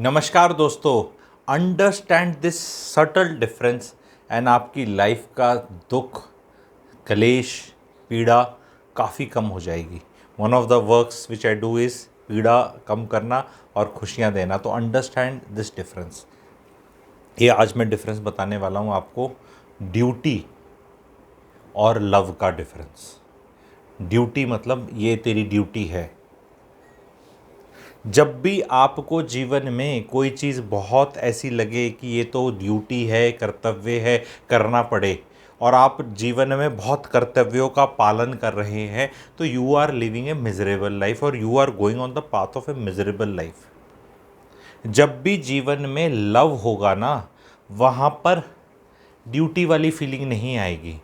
नमस्कार दोस्तों, understand this subtle difference and आपकी लाइफ का दुख, कलेश, पीड़ा काफ़ी कम हो जाएगी। One of the works which I do is पीड़ा कम करना और खुशियाँ देना। तो अंडरस्टैंड दिस डिफरेंस, ये आज मैं डिफरेंस बताने वाला हूँ आपको। ड्यूटी और लव का डिफरेंस। ड्यूटी मतलब ये तेरी ड्यूटी है। जब भी आपको जीवन में कोई चीज़ बहुत ऐसी लगे कि ये तो ड्यूटी है, कर्तव्य है, करना पड़े, और आप जीवन में बहुत कर्तव्यों का पालन कर रहे हैं, तो you are living a miserable life और you are going on the path of a miserable life. जब भी जीवन में लव होगा ना, वहाँ पर ड्यूटी वाली फीलिंग नहीं आएगी।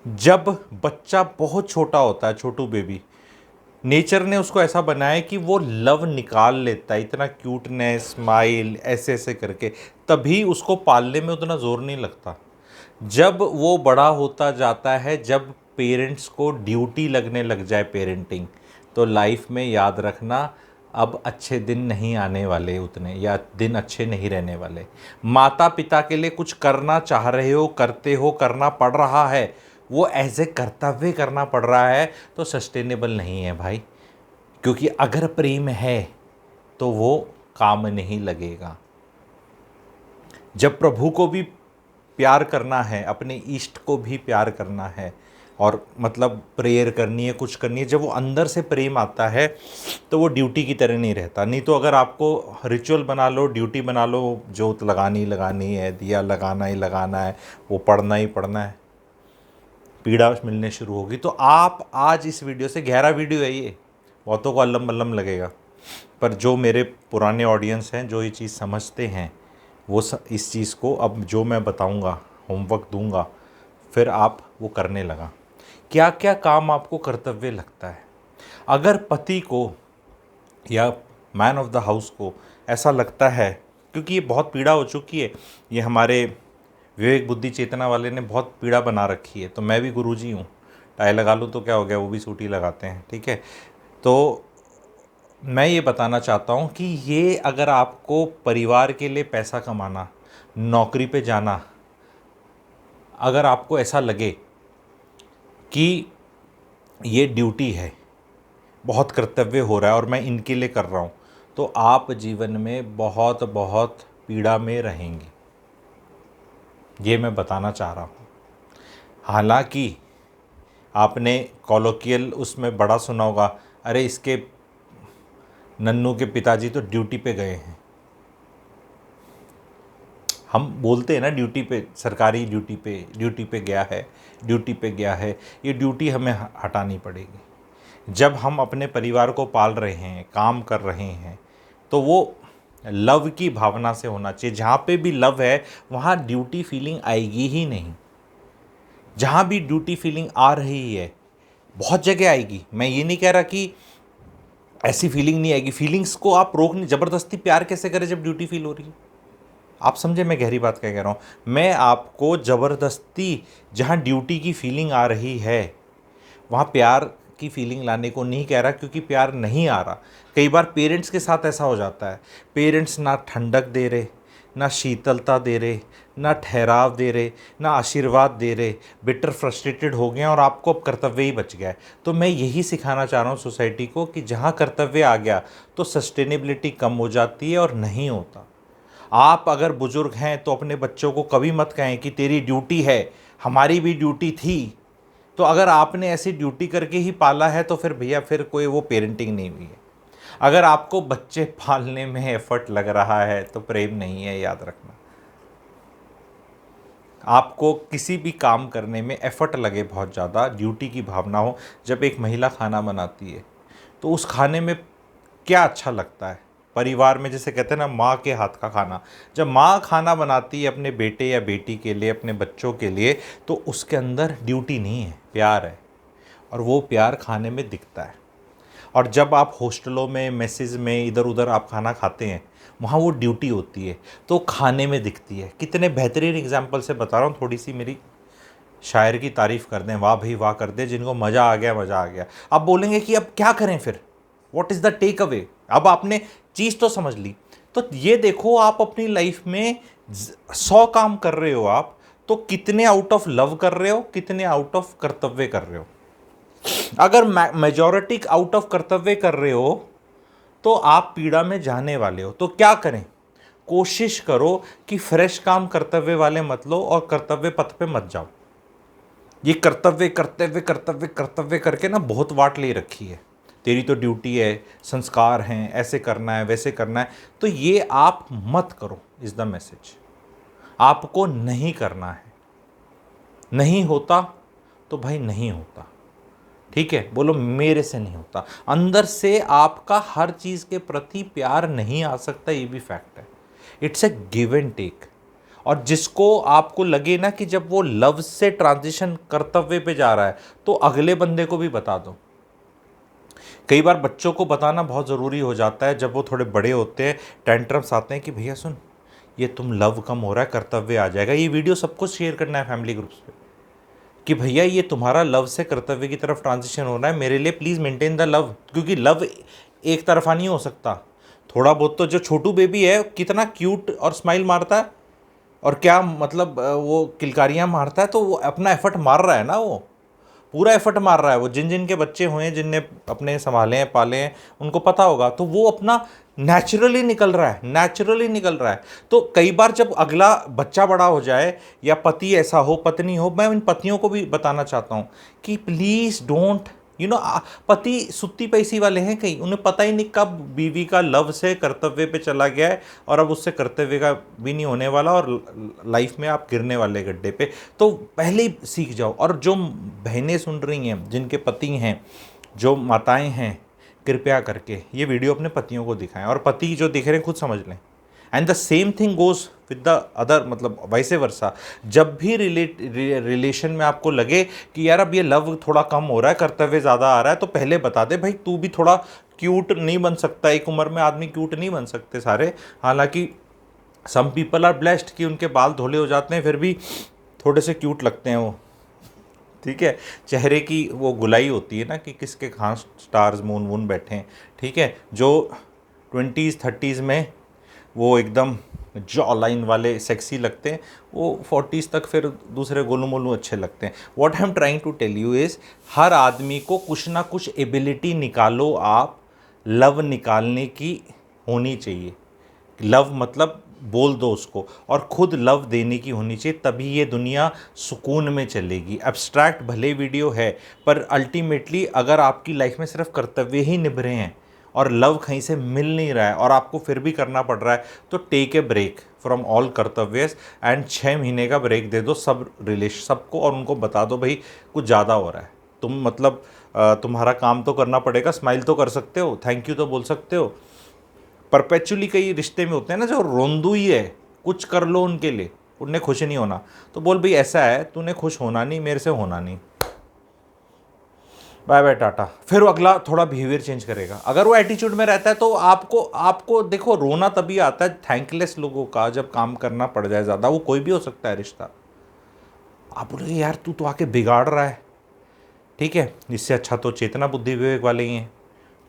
जब बच्चा बहुत छोटा होता है, छोटू बेबी, नेचर ने उसको ऐसा बनाया है कि वो लव निकाल लेता है, इतना क्यूटनेस, स्माइल, ऐसे ऐसे करके, तभी उसको पालने में उतना ज़ोर नहीं लगता। जब वो बड़ा होता जाता है, जब पेरेंट्स को ड्यूटी लगने लग जाए पेरेंटिंग, तो लाइफ में याद रखना अब अच्छे दिन नहीं आने वाले उतने, या दिन अच्छे नहीं रहने वाले। माता पिता के लिए कुछ करना चाह रहे हो, करते हो, करना पड़ रहा है, वो एज ए कर्तव्य करना पड़ रहा है, तो सस्टेनेबल नहीं है भाई। क्योंकि अगर प्रेम है तो वो काम नहीं लगेगा। जब प्रभु को भी प्यार करना है, अपने इष्ट को भी प्यार करना है, और मतलब प्रेयर करनी है, कुछ करनी है, जब वो अंदर से प्रेम आता है तो वो ड्यूटी की तरह नहीं रहता। नहीं तो अगर आपको रिचुअल बना लो, ड्यूटी बना लो, जोत लगानी ही लगानी है, दिया लगाना ही लगाना है, वो पढ़ना ही पढ़ना है, पीड़ा मिलने शुरू होगी। तो आप आज इस वीडियो से, गहरा वीडियो है ये, बहुतों को अल्लम बल्लम लगेगा, पर जो मेरे पुराने ऑडियंस हैं, जो ये चीज़ समझते हैं, वो इस चीज़ को अब जो मैं बताऊंगा, होमवर्क दूंगा, फिर आप वो करने लगा। क्या क्या काम आपको कर्तव्य लगता है? अगर पति को या मैन ऑफ द हाउस को ऐसा लगता है, क्योंकि ये बहुत पीड़ा हो चुकी है, ये हमारे विवेक बुद्धि चेतना वाले ने बहुत पीड़ा बना रखी है। तो मैं भी गुरुजी हूँ, टाई लगा लूँ तो क्या हो गया, वो भी सूटी लगाते हैं, ठीक है। तो मैं ये बताना चाहता हूँ कि ये अगर आपको परिवार के लिए पैसा कमाना, नौकरी पे जाना, अगर आपको ऐसा लगे कि ये ड्यूटी है, बहुत कर्तव्य हो रहा है और मैं इनके लिए कर रहा हूँ, तो आप जीवन में बहुत बहुत पीड़ा में रहेंगे। ये मैं बताना चाह रहा हूँ। हालांकि आपने कॉलोकियल उसमें बड़ा सुना होगा, अरे इसके नन्नू के पिताजी तो ड्यूटी पे गए हैं। हम बोलते हैं ना ड्यूटी पे, सरकारी ड्यूटी पे गया है, ड्यूटी पे गया है। ये ड्यूटी हमें हटानी पड़ेगी। जब हम अपने परिवार को पाल रहे हैं, काम कर रहे हैं, तो वो लव की भावना से होना चाहिए। जहाँ पे भी लव है, वहाँ ड्यूटी फीलिंग आएगी ही नहीं। जहाँ भी ड्यूटी फीलिंग आ रही है, बहुत जगह आएगी, मैं ये नहीं कह रहा कि ऐसी फीलिंग नहीं आएगी। फीलिंग्स को आप रोक नहीं, ज़बरदस्ती प्यार कैसे करें जब ड्यूटी फील हो रही है? आप समझे मैं गहरी बात क्या कह रहा हूँ? मैं आपको ज़बरदस्ती, जहाँ ड्यूटी की फीलिंग आ रही है, वहाँ प्यार की फीलिंग लाने को नहीं कह रहा, क्योंकि प्यार नहीं आ रहा। कई बार पेरेंट्स के साथ ऐसा हो जाता है, पेरेंट्स ना ठंडक दे रहे, ना शीतलता दे रहे, ना ठहराव दे रहे, ना आशीर्वाद दे रहे, बिटर फ्रस्ट्रेटेड हो गए और आपको अब कर्तव्य ही बच गया है। तो मैं यही सिखाना चाह रहा हूँ सोसाइटी को कि जहाँ कर्तव्य आ गया तो सस्टेनेबिलिटी कम हो जाती है और नहीं होता। आप अगर बुजुर्ग हैं तो अपने बच्चों को कभी मत कहें कि तेरी ड्यूटी है, हमारी भी ड्यूटी थी। तो अगर आपने ऐसी ड्यूटी करके ही पाला है, तो फिर भैया फिर कोई वो पेरेंटिंग नहीं हुई है। अगर आपको बच्चे पालने में एफर्ट लग रहा है तो प्रेम नहीं है, याद रखना। आपको किसी भी काम करने में एफर्ट लगे, बहुत ज़्यादा ड्यूटी की भावना हो। जब एक महिला खाना बनाती है तो उस खाने में क्या अच्छा लगता है? परिवार में जैसे कहते हैं ना, माँ के हाथ का खाना। जब माँ खाना बनाती है अपने बेटे या बेटी के लिए, अपने बच्चों के लिए, तो उसके अंदर ड्यूटी नहीं है, प्यार है, और वो प्यार खाने में दिखता है। और जब आप हॉस्टलों में, मेसेज में, इधर उधर आप खाना खाते हैं, वहाँ वो ड्यूटी होती है, तो खाने में दिखती है। कितने बेहतरीन एग्जाम्पल से बता रहा हूँ, थोड़ी सी मेरी शायर की तारीफ़ कर दें, वाह भाई वाह कर दें, जिनको मज़ा आ गया, मज़ा आ गया। अब बोलेंगे कि अब क्या करें फिर, what is the take away? अब आपने चीज़ तो समझ ली। तो ये देखो आप अपनी लाइफ में 100 काम कर रहे हो आप, तो कितने आउट ऑफ लव कर रहे हो, कितने आउट ऑफ कर्तव्य कर रहे हो। अगर मेजॉरिटी आउट ऑफ कर्तव्य कर रहे हो तो आप पीड़ा में जाने वाले हो। तो क्या करें, कोशिश करो कि फ्रेश काम कर्तव्य वाले मत लो और कर्तव्य पथ पे मत जाओ। ये कर्तव्य कर्तव्य कर्तव्य कर्तव्य करके ना बहुत वाट ले रखी है। तेरी तो ड्यूटी है, संस्कार हैं, ऐसे करना है, वैसे करना है, तो ये आप मत करो। Is the message. आपको नहीं करना है, नहीं होता तो भाई नहीं होता, ठीक है। बोलो मेरे से नहीं होता। अंदर से आपका हर चीज़ के प्रति प्यार नहीं आ सकता, ये भी फैक्ट है। It's a give and take. और जिसको आपको लगे ना कि जब वो लव से ट्रांजिशन कर्तव्य पे जा रहा है, तो अगले बंदे को भी बता दो। कई बार बच्चों को बताना बहुत ज़रूरी हो जाता है। जब वो थोड़े बड़े होते हैं, टेंट्रम्स आते हैं कि भैया सुन, ये तुम लव कम हो रहा है, कर्तव्य आ जाएगा। ये वीडियो सबको शेयर करना है फैमिली ग्रुप्स पे कि भैया ये तुम्हारा लव से कर्तव्य की तरफ ट्रांजिशन हो रहा है, मेरे लिए प्लीज़ मेंटेन द लव। क्योंकि लव एक तरफा नहीं हो सकता। थोड़ा बहुत तो, जो छोटू बेबी है कितना क्यूट और स्माइल मारता है, और क्या मतलब वो किलकारियाँ मारता है, तो वो अपना एफर्ट मार रहा है ना, वो पूरा एफर्ट मार रहा है। वो जिन जिन के बच्चे हुए हैं, जिनने अपने संभाले हैं, पाले हैं, उनको पता होगा। तो वो अपना नेचुरली निकल रहा है, नेचुरली निकल रहा है। तो कई बार जब अगला बच्चा बड़ा हो जाए या पति ऐसा हो, पत्नी हो, मैं इन पतियों को भी बताना चाहता हूँ कि प्लीज़ डोंट पति सुत्ती पैसी वाले हैं कई, उन्हें पता ही नहीं कब बीवी का लव से कर्तव्य पे चला गया है, और अब उससे कर्तव्य का भी नहीं होने वाला, और लाइफ में आप गिरने वाले गड्ढे पे। तो पहले ही सीख जाओ। और जो बहनें सुन रही हैं, जिनके पति हैं, जो माताएं हैं, कृपया करके ये वीडियो अपने पतियों को दिखाएं, और पति जो दिख रहे हैं खुद समझ लें। And the same thing goes with the other, मतलब वाइसे वर्सा। जब भी रिलेशन में आपको लगे कि यार अब ये लव थोड़ा कम हो रहा है, कर्तव्य ज़्यादा आ रहा है, तो पहले बता दे भाई तू भी थोड़ा क्यूट नहीं बन सकता। एक उम्र में आदमी क्यूट नहीं बन सकते सारे। हालांकि सम पीपल आर ब्लेस्ड कि उनके बाल धोले हो जाते हैं, फिर भी थोड़े से क्यूट लगते हैं वो, ठीक है। चेहरे की वो गुलाई होती है ना कि किसके कहाँ स्टार्स मून वून बैठे हैं, ठीक है। जो 20s 30s में वो एकदम जॉ लाइन वाले सेक्सी लगते हैं, वो 40s तक फिर दूसरे गोलू मोलू अच्छे लगते हैं। What I am trying to tell you is, हर आदमी को कुछ ना कुछ एबिलिटी निकालो आप, लव निकालने की होनी चाहिए। लव मतलब बोल दो उसको, और खुद लव देने की होनी चाहिए, तभी ये दुनिया सुकून में चलेगी। एब्स्ट्रैक्ट भले वीडियो है, पर अल्टीमेटली अगर आपकी लाइफ में सिर्फ कर्तव्य ही निभ रहे हैं और लव कहीं से मिल नहीं रहा है और आपको फिर भी करना पड़ रहा है, तो take a break from all कर्तव्यस एंड 6 महीने का ब्रेक दे दो सबको, और उनको बता दो भाई कुछ ज़्यादा हो रहा है। तुम मतलब तुम्हारा काम तो करना पड़ेगा, स्माइल तो कर सकते हो, थैंक यू तो बोल सकते हो। परपेचुअली कई रिश्ते में होते हैं ना जो रोंदू ही है, कुछ कर लो उनके लिए, उन्हें खुश नहीं होना, तो बोल भाई ऐसा है, तूने खुश होना नहीं, मेरे से होना नहीं, बाय बाय टाटा। फिर वो अगला थोड़ा बिहेवियर चेंज करेगा। अगर वो एटीट्यूड में रहता है तो आपको देखो रोना तभी आता है थैंकलेस लोगों का, जब काम करना पड़ जाए ज़्यादा। वो कोई भी हो सकता है रिश्ता। आप बोलोगे यार तू तो आके बिगाड़ रहा है, ठीक है, इससे अच्छा तो चेतना बुद्धि विवेक वाले ही हैं,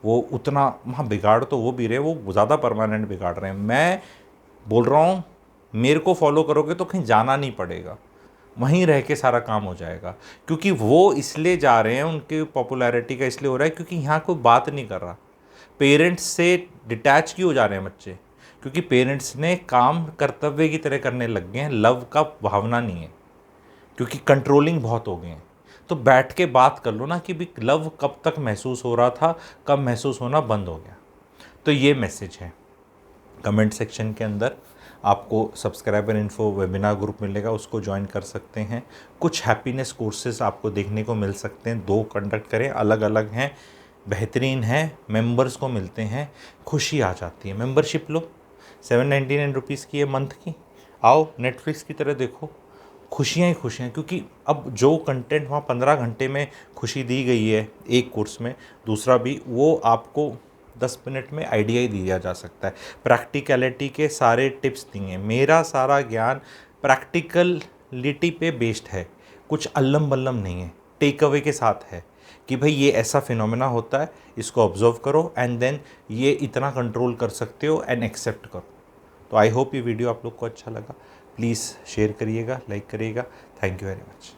वो उतना वहाँ बिगाड़ तो वो भी रहे, वो ज़्यादा परमानेंट बिगाड़ रहे हैं। मैं बोल रहा हूँ मेरे को फॉलो करोगे तो कहीं जाना नहीं पड़ेगा, वहीं रह के सारा काम हो जाएगा। क्योंकि वो इसलिए जा रहे हैं, उनकी पॉपुलैरिटी का इसलिए हो रहा है क्योंकि यहाँ कोई बात नहीं कर रहा। पेरेंट्स से डिटैच क्यों हो जा रहे हैं बच्चे? क्योंकि पेरेंट्स ने काम कर्तव्य की तरह करने लग गए हैं, लव का भावना नहीं है, क्योंकि कंट्रोलिंग बहुत हो गए हैं। तो बैठ के बात कर लो ना कि भी लव कब तक महसूस हो रहा था, कब महसूस होना बंद हो गया। तो ये मैसेज है। कमेंट सेक्शन के अंदर आपको सब्सक्राइबर इन्फो वेबिनार ग्रुप मिलेगा, उसको ज्वाइन कर सकते हैं। कुछ हैप्पीनेस कोर्सेज आपको देखने को मिल सकते हैं, 2 कंडक्ट करें, अलग अलग हैं, बेहतरीन हैं, मेंबर्स को मिलते हैं, खुशी आ जाती है। मेंबरशिप लो, 799 रुपीज़ की है मंथ की, आओ नेटफ्लिक्स की तरह देखो, खुशियाँ ही खुशियाँ। क्योंकि अब जो कंटेंट वहाँ 15 घंटे में खुशी दी गई है एक कोर्स में, दूसरा भी वो आपको 10 मिनट में आइडिया ही दिया जा सकता है। प्रैक्टिकलिटी के सारे टिप्स दिए, मेरा सारा ज्ञान प्रैक्टिकलिटी पे बेस्ड है, कुछ अल्लम बल्लम नहीं है, टेक अवे के साथ है कि भाई ये ऐसा फिनोमेना होता है, इसको ऑब्जर्व करो एंड देन ये इतना कंट्रोल कर सकते हो एंड एक्सेप्ट करो। तो आई होप ये वीडियो आप लोग को अच्छा लगा। प्लीज़ शेयर करिएगा, लाइक करिएगा। Thank you very much.